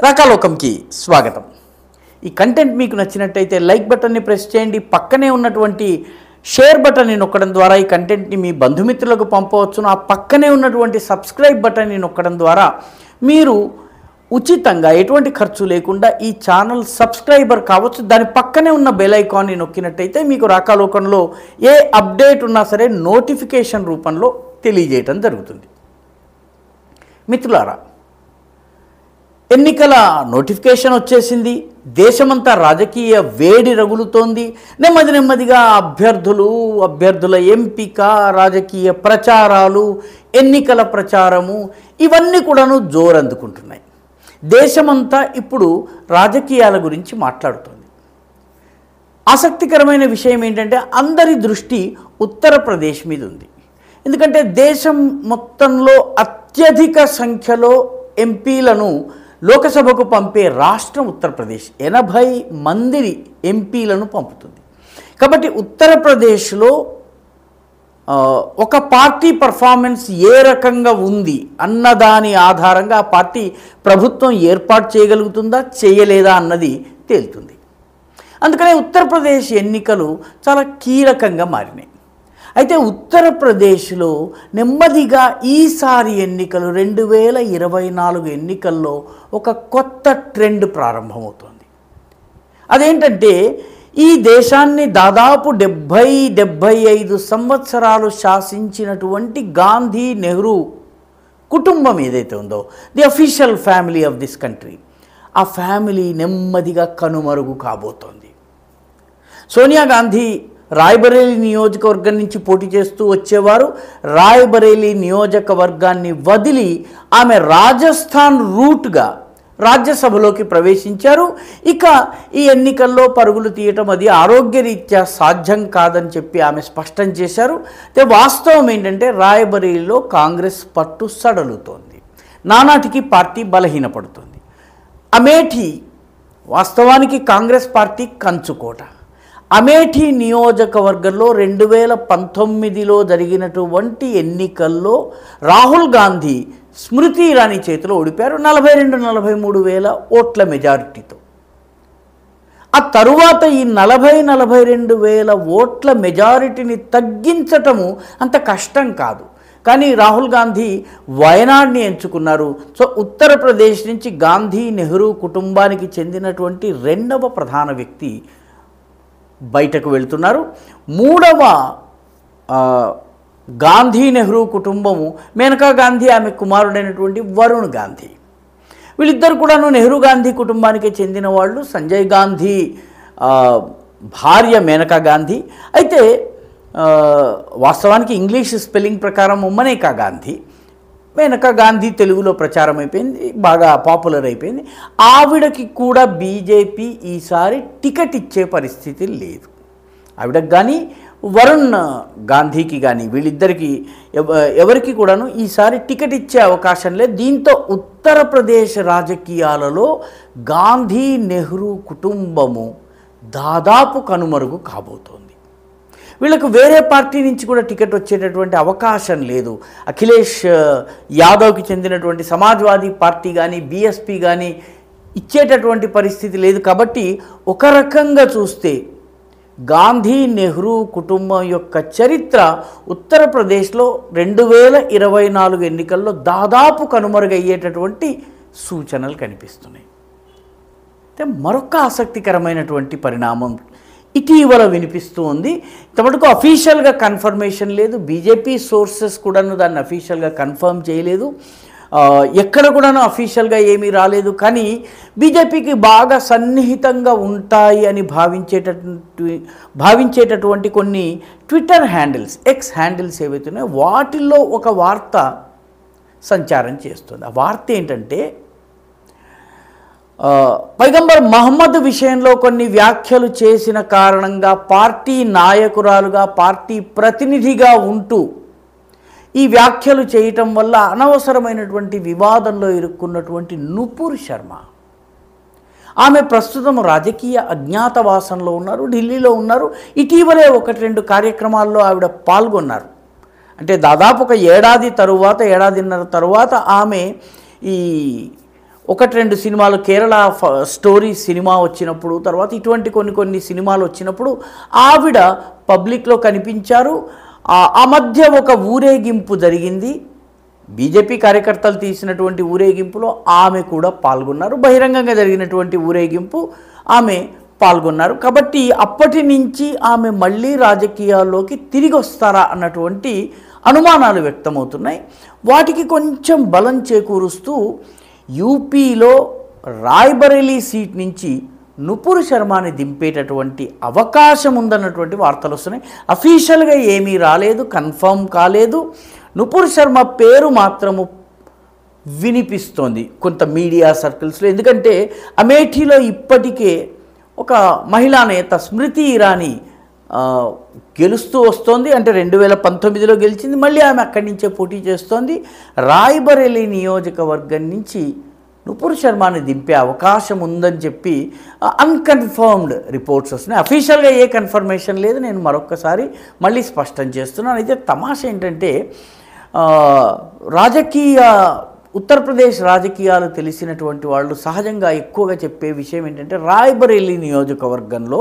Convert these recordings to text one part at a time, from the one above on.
రాకాలోకంకి స్వాగతం. ఈ కంటెంట్ మీకు నచ్చినట్టయితే లైక్ బటన్ని ప్రెస్ చేయండి. పక్కనే ఉన్నటువంటి షేర్ బటన్ని నొక్కడం ద్వారా ఈ కంటెంట్ని మీ బంధుమిత్రులకు పంపవచ్చును. ఆ పక్కనే ఉన్నటువంటి సబ్స్క్రైబ్ బటన్ని నొక్కడం ద్వారా మీరు ఉచితంగా ఎటువంటి ఖర్చు లేకుండా ఈ ఛానల్ సబ్స్క్రైబర్ కావచ్చు. దాని పక్కనే ఉన్న బెల్ ఐకాన్ని నొక్కినట్టయితే మీకు రాకాలోకంలో ఏ అప్డేట్ ఉన్నా సరే నోటిఫికేషన్ రూపంలో తెలియజేయటం జరుగుతుంది. మిత్రులారా, ఎన్నికల నోటిఫికేషన్ వచ్చేసింది. దేశమంతా రాజకీయ వేడి రగులుతోంది. నెమ్మదిగా అభ్యర్థుల ఎంపిక, రాజకీయ ప్రచారాలు, ఎన్నికల ప్రచారము ఇవన్నీ కూడాను జోరందుకుంటున్నాయి. దేశమంతా ఇప్పుడు రాజకీయాల గురించి మాట్లాడుతోంది. ఆసక్తికరమైన విషయం ఏంటంటే అందరి దృష్టి ఉత్తరప్రదేశ్ మీద ఉంది. ఎందుకంటే దేశం మొత్తంలో అత్యధిక సంఖ్యలో ఎంపీలను లోకసభకు పంపే రాష్ట్రం ఉత్తరప్రదేశ్. 80 మంది ఎంపీలను పంపుతుంది. కాబట్టి ఉత్తరప్రదేశ్లో ఒక పార్టీ పర్ఫార్మెన్స్ ఏ రకంగా ఉంది అన్నదాని ఆధారంగా ఆ పార్టీ ప్రభుత్వం ఏర్పాటు చేయగలుగుతుందా చేయలేదా అన్నది తేలుతుంది. అందుకనే ఉత్తరప్రదేశ్ ఎన్నికలు చాలా కీలకంగా మారినాయి. అయితే ఉత్తరప్రదేశ్లో నెమ్మదిగా ఈసారి ఎన్నికలు 2024 ఎన్నికల్లో ఒక కొత్త ట్రెండ్ ప్రారంభమవుతోంది. అదేంటంటే ఈ దేశాన్ని దాదాపు 70-75 సంవత్సరాలు శాసించినటువంటి గాంధీ నెహ్రూ కుటుంబం ఏదైతే ఉందో, the official family of this country, ఆ ఫ్యామిలీ నెమ్మదిగా కనుమరుగు కాబోతోంది. సోనియా గాంధీ రాయ్బరేలీ నియోజకవర్గం నుంచి పోటీ చేస్తూ వచ్చేవారు. రాయ్బరేలీ నియోజకవర్గాన్ని వదిలి ఆమె రాజస్థాన్ రూట్గా రాజ్యసభలోకి ప్రవేశించారు. ఇక ఈ ఎన్నికల్లో పరుగులు తీయటం అది ఆరోగ్యరీత్యా సాధ్యం కాదని చెప్పి ఆమె స్పష్టం చేశారు. అయితే వాస్తవం ఏంటంటే రాయ్బరేలీలో కాంగ్రెస్ పట్టు సడలుతోంది. నానాటికి పార్టీ బలహీనపడుతుంది. అమేఠీ వాస్తవానికి కాంగ్రెస్ పార్టీ కంచుకోట. అమేఠీ నియోజకవర్గంలో 2019లో జరిగినటువంటి ఎన్నికల్లో రాహుల్ గాంధీ స్మృతి ఇరానీ చేతిలో ఓడిపారు 42-43 వేల ఓట్ల మెజారిటీతో. ఆ తరువాత ఈ 40-42 వేల ఓట్ల మెజారిటీని తగ్గించటము అంత కష్టం కాదు. కానీ రాహుల్ గాంధీ వయనాడ్ని ఎంచుకున్నారు. సో ఉత్తరప్రదేశ్ నుంచి గాంధీ నెహ్రూ కుటుంబానికి చెందినటువంటి రెండవ ప్రధాన వ్యక్తి బయటకు వెళ్తున్నారు. మూడవ గాంధీ నెహ్రూ కుటుంబము మేనకా గాంధీ, ఆమె కుమారుడైనటువంటి వరుణ్ గాంధీ. వీళ్ళిద్దరు కూడాను నెహ్రూ గాంధీ కుటుంబానికి చెందిన వాళ్ళు. సంజయ్ గాంధీ భార్య మేనకా గాంధీ. అయితే వాస్తవానికి ఇంగ్లీష్ స్పెల్లింగ్ ప్రకారం మనేకా గాంధీ. మేనకా గాంధీ తెలుగులో ప్రచారం అయిపోయింది, బాగా పాపులర్ అయిపోయింది. ఆవిడకి కూడా బీజేపీ ఈసారి టికెట్ ఇచ్చే పరిస్థితి లేదు. ఆవిడకి కానీ వరుణ్ గాంధీకి కానీ వీళ్ళిద్దరికీ ఎవరికి కూడాను ఈసారి టికెట్ ఇచ్చే అవకాశం లేదు. దీంతో ఉత్తరప్రదేశ్ రాజకీయాలలో గాంధీ నెహ్రూ కుటుంబము దాదాపు కనుమరుగు కాబోతోంది. వీళ్ళకు వేరే పార్టీ నుంచి కూడా టికెట్ వచ్చేటటువంటి అవకాశం లేదు. అఖిలేష్ యాదవ్కి చెందినటువంటి సమాజ్వాదీ పార్టీ కానీ బీఎస్పీ కానీ ఇచ్చేటటువంటి పరిస్థితి లేదు. కాబట్టి ఒక రకంగా చూస్తే గాంధీ నెహ్రూ కుటుంబం యొక్క చరిత్ర ఉత్తరప్రదేశ్లో 2024 ఎన్నికల్లో దాదాపు కనుమరుగయ్యేటటువంటి సూచనలు కనిపిస్తున్నాయి. అయితే మరొక ఆసక్తికరమైనటువంటి పరిణామం ఇటీవల వినిపిస్తూ ఉంది. ఇంతమటుకు అఫీషియల్గా కన్ఫర్మేషన్ లేదు. బీజేపీ సోర్సెస్ కూడాను దాన్ని అఫీషియల్గా కన్ఫర్మ్ చేయలేదు. ఎక్కడ కూడాను అఫీషియల్గా ఏమీ రాలేదు. కానీ బీజేపీకి బాగా సన్నిహితంగా ఉంటాయి అని భావించేటటువంటి కొన్ని ట్విట్టర్ హ్యాండిల్స్, ఎక్స్ హ్యాండిల్స్ ఏవైతున్నాయో వాటిల్లో ఒక వార్త సంచారం చేస్తుంది. ఆ వార్త ఏంటంటే పైగంబర్ మహమ్మద్ విషయంలో కొన్ని వ్యాఖ్యలు చేసిన కారణంగా పార్టీ నాయకురాలుగా, పార్టీ ప్రతినిధిగా ఉంటూ ఈ వ్యాఖ్యలు చేయటం వల్ల అనవసరమైనటువంటి వివాదంలో ఇరుక్కున్నటువంటి నుపూర్ శర్మ, ఆమె ప్రస్తుతం రాజకీయ అజ్ఞాతవాసంలో ఉన్నారు, ఢిల్లీలో ఉన్నారు. ఇటీవలే 1-2 కార్యక్రమాల్లో ఆవిడ పాల్గొన్నారు. అంటే దాదాపు ఒక ఏడాదిన్నర తరువాత ఆమె ఈ ఒకటి రెండు సినిమాలు కేరళ స్టోరీ సినిమా వచ్చినప్పుడు, తర్వాత ఇటువంటి కొన్ని సినిమాలు వచ్చినప్పుడు ఆవిడ పబ్లిక్లో కనిపించారు. ఆ మధ్య ఒక ఊరేగింపు జరిగింది. బీజేపీ కార్యకర్తలు తీసినటువంటి ఊరేగింపులో ఆమె కూడా పాల్గొన్నారు. బహిరంగంగా జరిగినటువంటి ఊరేగింపు ఆమె పాల్గొన్నారు. కాబట్టి అప్పటి నుంచి ఆమె మళ్ళీ రాజకీయాల్లోకి తిరిగి వస్తారా అన్నటువంటి అనుమానాలు వ్యక్తమవుతున్నాయి. వాటికి కొంచెం బలం చేకూరుస్తూ యూపీలో రాయ్బరేలీ సీట్ నుంచి నుపుర్ శర్మని దింపేటటువంటి అవకాశం ఉందన్నటువంటి వార్తలు వస్తున్నాయి. అఫీషియల్గా ఏమీ రాలేదు, కన్ఫర్మ్ కాలేదు. నుపుర్ శర్మ పేరు మాత్రము వినిపిస్తోంది కొంత మీడియా సర్కిల్స్లో. ఎందుకంటే అమేఠీలో ఇప్పటికే ఒక మహిళా నేత స్మృతి ఇరానీ గెలుస్తూ వస్తోంది. అంటే 2019లో గెలిచింది, మళ్ళీ ఆమె అక్కడి నుంచే పోటీ చేస్తోంది. రాయ్బరేలీ నియోజకవర్గం నుంచి నుపుర్ శర్మని దింపే అవకాశం ఉందని చెప్పి అన్కన్ఫర్మ్డ్ రిపోర్ట్స్ వస్తున్నాయి. అఫీషియల్గా ఏ కన్ఫర్మేషన్ లేదు. నేను మరొక్కసారి మళ్ళీ స్పష్టం చేస్తున్నాను. అయితే తమాషా ఏంటంటే ఉత్తరప్రదేశ్ రాజకీయాలు తెలిసినటువంటి వాళ్ళు సహజంగా ఎక్కువగా చెప్పే విషయం ఏంటంటే రాయ్బరేలీ నియోజకవర్గంలో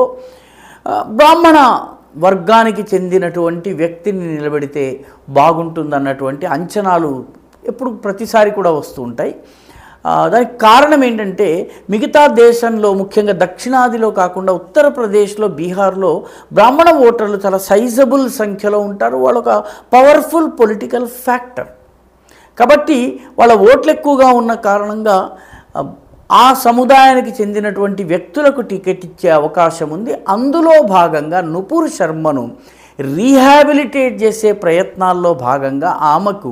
బ్రాహ్మణ వర్గానికి చెందినటువంటి వ్యక్తిని నిలబెడితే బాగుంటుందన్నటువంటి అంచనాలు ఎప్పుడు ప్రతిసారి కూడా వస్తూ ఉంటాయి. దానికి కారణం ఏంటంటే మిగతా దేశంలో ముఖ్యంగా దక్షిణాదిలో కాకుండా ఉత్తరప్రదేశ్లో, బీహార్లో బ్రాహ్మణ ఓటర్లు చాలా సైజబుల్ సంఖ్యలో ఉంటారు. వాళ్ళు ఒక పవర్ఫుల్ పొలిటికల్ ఫ్యాక్టర్. కాబట్టి వాళ్ళ ఓట్లు ఎక్కువగా ఉన్న కారణంగా ఆ సముదాయానికి చెందినటువంటి వ్యక్తులకు టికెట్ ఇచ్చే అవకాశం ఉంది. అందులో భాగంగా నుపుర్ శర్మను రీహాబిలిటేట్ చేసే ప్రయత్నాల్లో భాగంగా ఆమెకు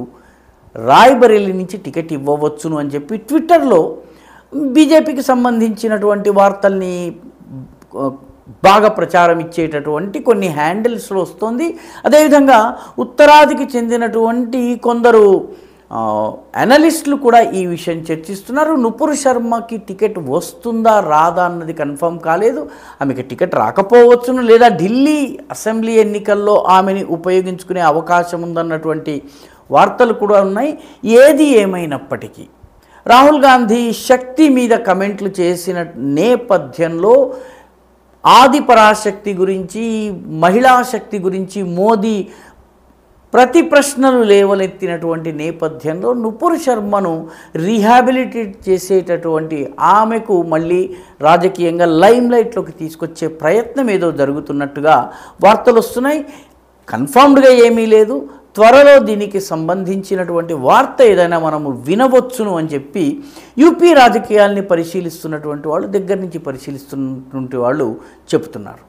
రాయ్బరేలీ నుంచి టికెట్ ఇవ్వవచ్చును అని చెప్పి ట్విట్టర్లో బీజేపీకి సంబంధించినటువంటి వార్తల్ని బాగా ప్రచారం ఇచ్చేటటువంటి కొన్ని హ్యాండిల్స్లో వస్తుంది. అదేవిధంగా ఉత్తరాదికి చెందినటువంటి కొందరు అనలిస్టులు కూడా ఈ విషయం చర్చిస్తున్నారు. నుపుర్ శర్మకి టికెట్ వస్తుందా రాదా అన్నది కన్ఫర్మ్ కాలేదు. ఆమెకి టికెట్ రాకపోవచ్చును, లేదా ఢిల్లీ అసెంబ్లీ ఎన్నికల్లో ఆమెని ఉపయోగించుకునే అవకాశం ఉందన్నటువంటి వార్తలు కూడా ఉన్నాయి. ఏది ఏమైనప్పటికీ రాహుల్ గాంధీ శక్తి మీద కమెంట్లు చేసిన నేపథ్యంలో ఆది పరాశక్తి గురించి, మహిళా శక్తి గురించి మోదీ ప్రతి ప్రశ్నలు లేవనెత్తినటువంటి నేపథ్యంలో నుపుర్ శర్మను రీహాబిలిటేట్ చేసేటటువంటి ఆమెకు మళ్ళీ రాజకీయంగా లైమ్లైట్లోకి తీసుకొచ్చే ప్రయత్నం ఏదో జరుగుతున్నట్టుగా వార్తలు వస్తున్నాయి. కన్ఫర్మ్డ్గా ఏమీ లేదు. త్వరలో దీనికి సంబంధించినటువంటి వార్త ఏదైనా మనము వినవచ్చును అని చెప్పి యూపీ రాజకీయాల్ని పరిశీలిస్తున్నటువంటి వాళ్ళు, దగ్గర నుంచి పరిశీలిస్తున్నటువంటి వాళ్ళు చెబుతున్నారు.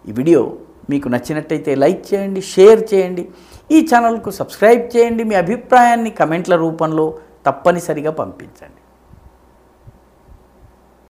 ఈ వీడియో మీకు నచ్చినట్టయితే లైక్ చేయండి, షేర్ చేయండి, ఈ ఛానల్కు సబ్స్క్రైబ్ చేయండి. మీ అభిప్రాయాన్ని కమెంట్ల రూపంలో తప్పనిసరిగా పంపించండి.